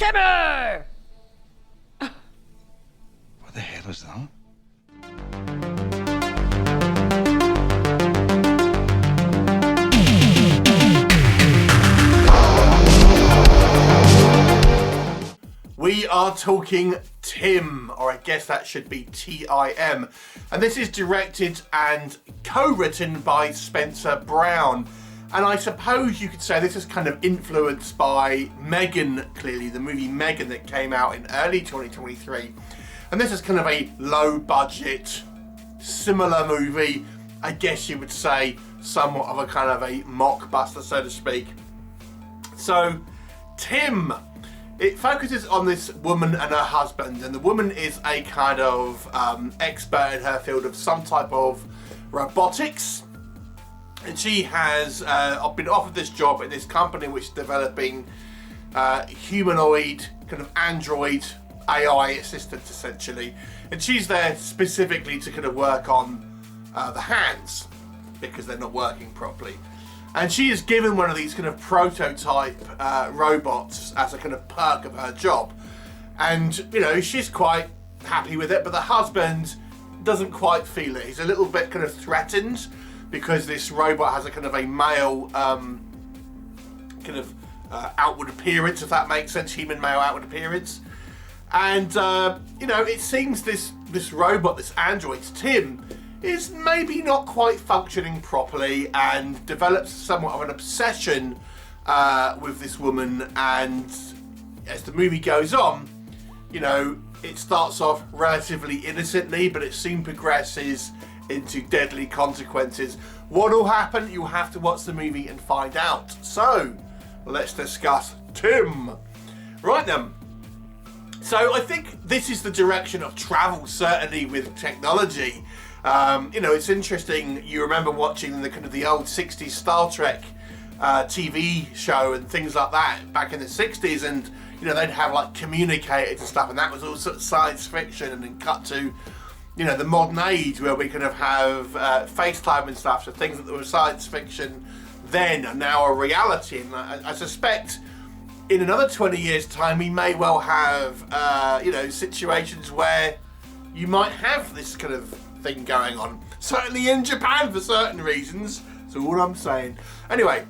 Timmy! What the hell is that? We are talking Tim, or I guess that should be T.I.M. And this is directed and co-written by Spencer Brown. And I suppose you could say this is kind of influenced by Megan, clearly, the movie Megan that came out in early 2023. And this is kind of a low budget, similar movie, I guess you would say, somewhat of a kind of a mockbuster, so to speak. So, Tim. It focuses on this woman and her husband, and the woman is a kind of expert in her field of some type of robotics, and she has been offered this job in this company which is developing humanoid, kind of android AI assistants essentially, and she's there specifically to kind of work on the hands because they're not working properly. And she is given one of these kind of prototype robots as a kind of perk of her job. And, you know, she's quite happy with it, but the husband doesn't quite feel it. He's a little bit kind of threatened because this robot has a kind of a male outward appearance, if that makes sense, human male outward appearance. And, you know, it seems this robot, this android, Tim, is maybe not quite functioning properly and develops somewhat of an obsession with this woman. And as the movie goes on, you know, it starts off relatively innocently, but it soon progresses into deadly consequences. What will happen? You'll have to watch the movie and find out. So, let's discuss Tim. Right then. So I think this is the direction of travel, certainly with technology. You know, it's interesting. You remember watching the kind of the old 60s Star Trek TV show and things like that back in the 60s, and you know, they'd have like communicators and stuff, and that was all sort of science fiction, and then cut to, you know, the modern age where we kind of have FaceTime and stuff. So things that were science fiction then are now a reality, and I suspect in another 20 years time we may well have you know, situations where you might have this kind of thing going on. Certainly in Japan for certain reasons. That's all I'm saying. Anyway,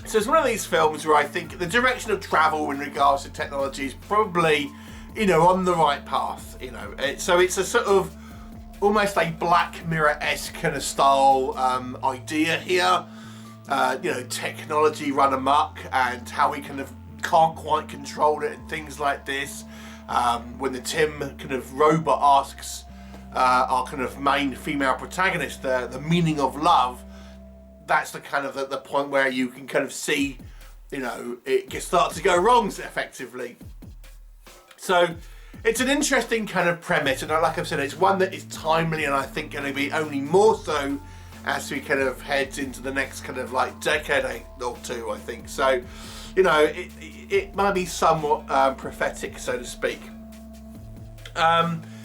so it's one of these films where I think the direction of travel in regards to technology is probably, you know, on the right path. You know, so it's a sort of almost a Black Mirror-esque kind of style idea here. You know, technology run amok and how we kind of can't quite control it and things like this. When the Tim kind of robot asks our kind of main female protagonist the meaning of love, that's the kind of the point where you can kind of see, you know, it can start to go wrong effectively. So it's an interesting kind of premise, and like I've said, it's one that is timely, and I think going to be only more so as we kind of head into the next kind of like decade or two, I think. So, you know, it might be somewhat prophetic, so to speak.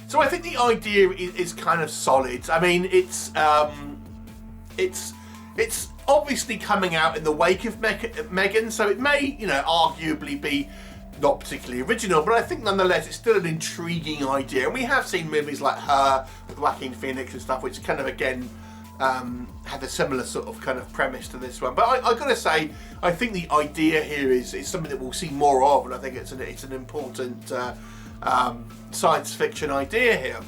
So I think the idea is kind of solid. I mean, it's obviously coming out in the wake of Megan, so it may, you know, arguably be not particularly original, but I think nonetheless it's still an intriguing idea. And we have seen movies like Her with Joaquin Phoenix and stuff, which kind of again had a similar sort of kind of premise to this one. But I've got to say, I think the idea here is something that we'll see more of, and I think it's an important science fiction idea here.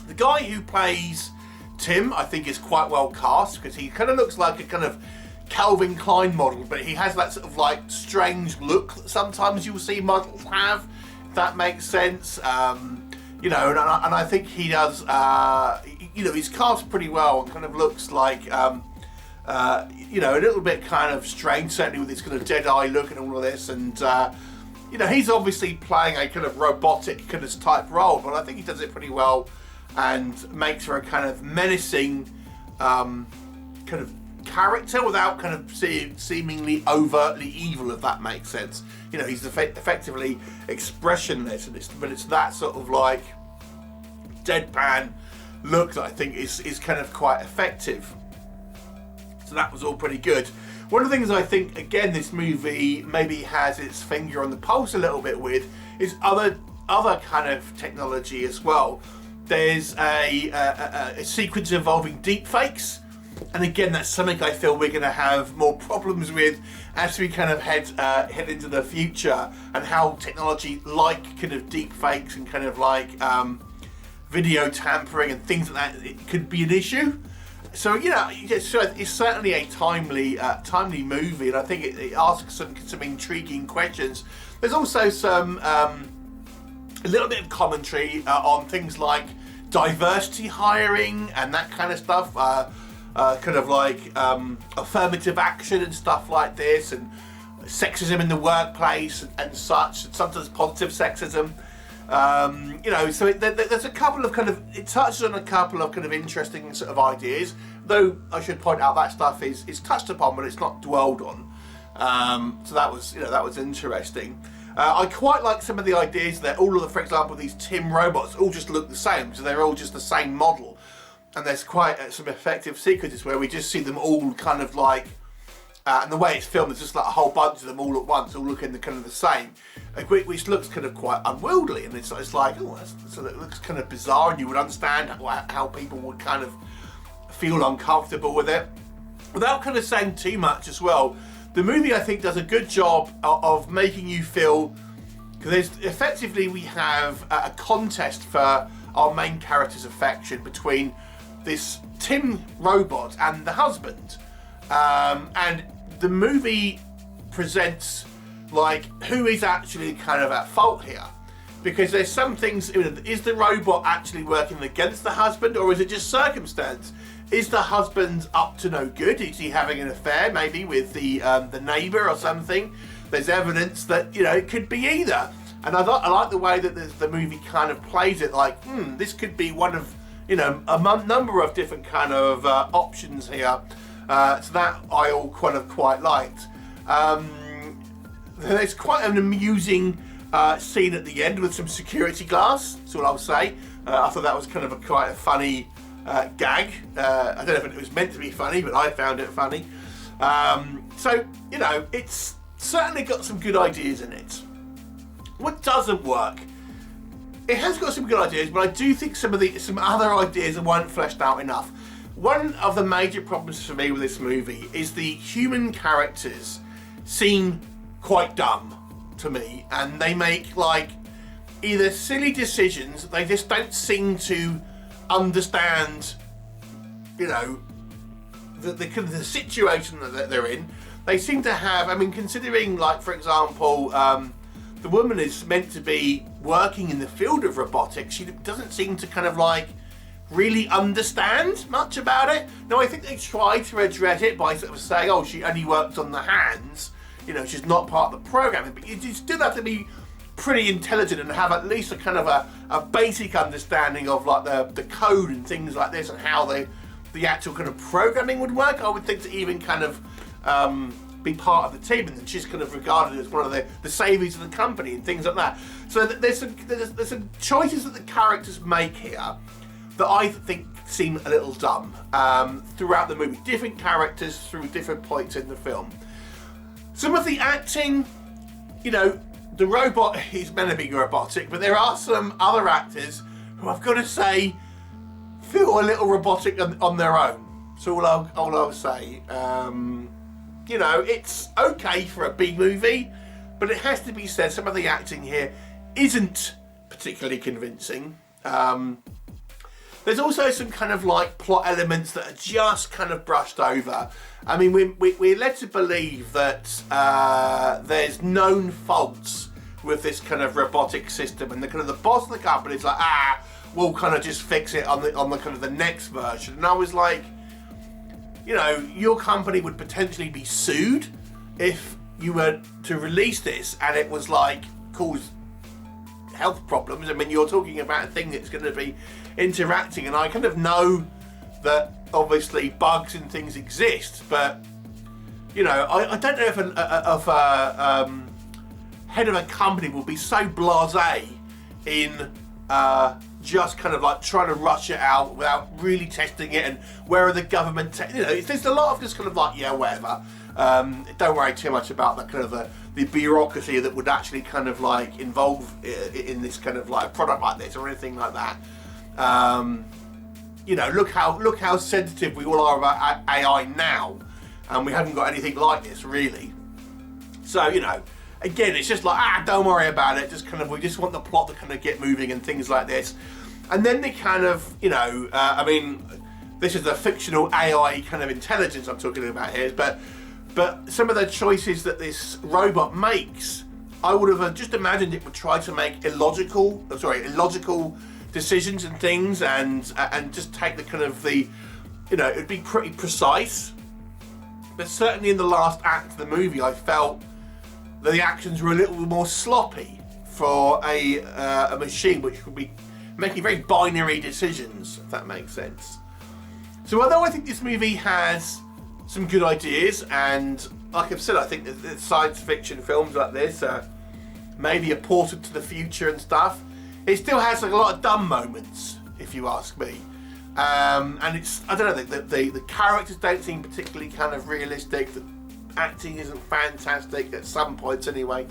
The guy who plays Tim, I think, is quite well cast because he kind of looks like a kind of Calvin Klein model, but he has that sort of like strange look that sometimes you'll see models have, if that makes sense. You know, and I think he does, you know, he's cast pretty well and kind of looks like, you know, a little bit kind of strange, certainly with his kind of dead eye look and all of this. And, you know, he's obviously playing a kind of robotic kind of type role, but I think he does it pretty well and makes for a kind of menacing kind of character without kind of seemingly overtly evil, if that makes sense. You know, he's effectively expressionless, but it's that sort of like deadpan look that I think is kind of quite effective. So that was all pretty good. One of the things I think, again, this movie maybe has its finger on the pulse a little bit with is other kind of technology as well. There's a sequence involving deepfakes, and again, that's something I feel we're going to have more problems with as we kind of head into the future, and how technology like kind of deepfakes and kind of like video tampering and things like that, it could be an issue. So, you know, it's certainly a timely movie, and I think it asks some intriguing questions. There's also some a little bit of commentary on things like diversity hiring and that kind of stuff, kind of like affirmative action and stuff like this, and sexism in the workplace and such, and sometimes positive sexism. You know, so there's a couple of kind of, it touches on a couple of kind of interesting sort of ideas, though I should point out that stuff is touched upon, but it's not dwelled on. So that was interesting. I quite like some of the ideas that all of the, for example, these T.I.M robots all just look the same, so they're all just the same model, and there's quite some effective sequences where we just see them all kind of like. And the way it's filmed, there's just like a whole bunch of them all at once, all looking kind of the same, which looks kind of quite unwieldy. And it's like, oh, so it looks kind of bizarre, and you would understand how people would kind of feel uncomfortable with it. Without kind of saying too much as well, the movie, I think, does a good job of making you feel, because effectively we have a contest for our main character's affection between this T.I.M robot and the husband. And the movie presents like who is actually kind of at fault here, because there's some things. Is the robot actually working against the husband, or is it just circumstance? Is the husband up to no good? Is he having an affair maybe with the neighbour or something? There's evidence that, you know, it could be either. And I like the way that the movie kind of plays it, like this could be one of, you know, a number of different kind of options here. So that I all quite liked. There's quite an amusing scene at the end with some security glass. That's all I'll say. I thought that was kind of quite a funny gag. I don't know if it was meant to be funny, but I found it funny. So, you know, it's certainly got some good ideas in it. What doesn't work? It has got some good ideas, but I do think some other ideas weren't fleshed out enough. One of the major problems for me with this movie is the human characters seem quite dumb to me, and they make like either silly decisions, they just don't seem to understand, you know, the situation that they're in. They seem to have, I mean, considering like, for example, the woman is meant to be working in the field of robotics, she doesn't seem to kind of like really understand much about it. Now, I think they try to address it by sort of saying, oh, she only works on the hands, you know, she's not part of the programming, but you still have to be pretty intelligent and have at least a kind of a basic understanding of like the code and things like this, and how the actual kind of programming would work. I would think to even kind of be part of the team, and then she's kind of regarded as one of the saviors of the company and things like that. So there's some choices that the characters make here that I think seem a little dumb throughout the movie. Different characters through different points in the film. Some of the acting, you know, the robot is meant to be robotic, but there are some other actors who I've got to say feel a little robotic on their own. So all I'll say. You know, it's okay for a B movie, but it has to be said, some of the acting here isn't particularly convincing. There's also some kind of like plot elements that are just kind of brushed over. I mean, we're led to believe that there's known faults with this kind of robotic system, and the kind of the boss of the company is like, we'll kind of just fix it on the kind of the next version. And I was like, you know, your company would potentially be sued if you were to release this and it was like cause health problems. I mean, you're talking about a thing that's going to be interacting, and I kind of know that obviously bugs and things exist, but you know, I don't know if a head of a company will be so blasé in just kind of like trying to rush it out without really testing it, and where are the government, there's a lot of just kind of like, yeah, whatever. Don't worry too much about the kind of the bureaucracy that would actually kind of like involve in this kind of like a product like this or anything like that. Look how sensitive we all are about AI now, and we haven't got anything like this really. So again, it's just like, don't worry about it. Just kind of, we just want the plot to kind of get moving and things like this. And then they kind of, this is a fictional AI kind of intelligence I'm talking about here, but some of the choices that this robot makes, I would have just imagined it would try to make illogical decisions and things, and just take the kind of it would be pretty precise. But certainly in the last act of the movie, I felt that the actions were a little more sloppy for a machine which would be making very binary decisions, if that makes sense. So although I think this movie has some good ideas, and like I've said, I think that science fiction films like this maybe a portal to the future and stuff, it still has like a lot of dumb moments, if you ask me. And it's, I don't know, the characters don't seem particularly kind of realistic. The acting isn't fantastic at some points anyway.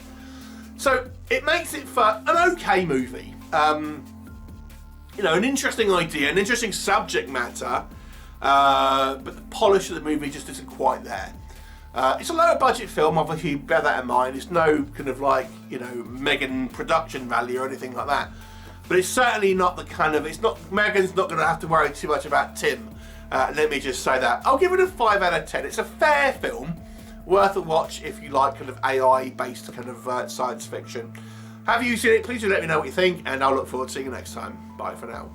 So it makes it for an okay movie. An interesting idea, an interesting subject matter, but the polish of the movie just isn't quite there. It's a lower budget film, obviously, bear that in mind. It's no kind of like, Megan production value or anything like that. But it's certainly not the kind of, Megan's not going to have to worry too much about Tim. Let me just say that. I'll give it a 5 out of 10. It's a fair film, worth a watch if you like kind of AI-based kind of science fiction. Have you seen it? Please do let me know what you think, and I'll look forward to seeing you next time. Bye for now.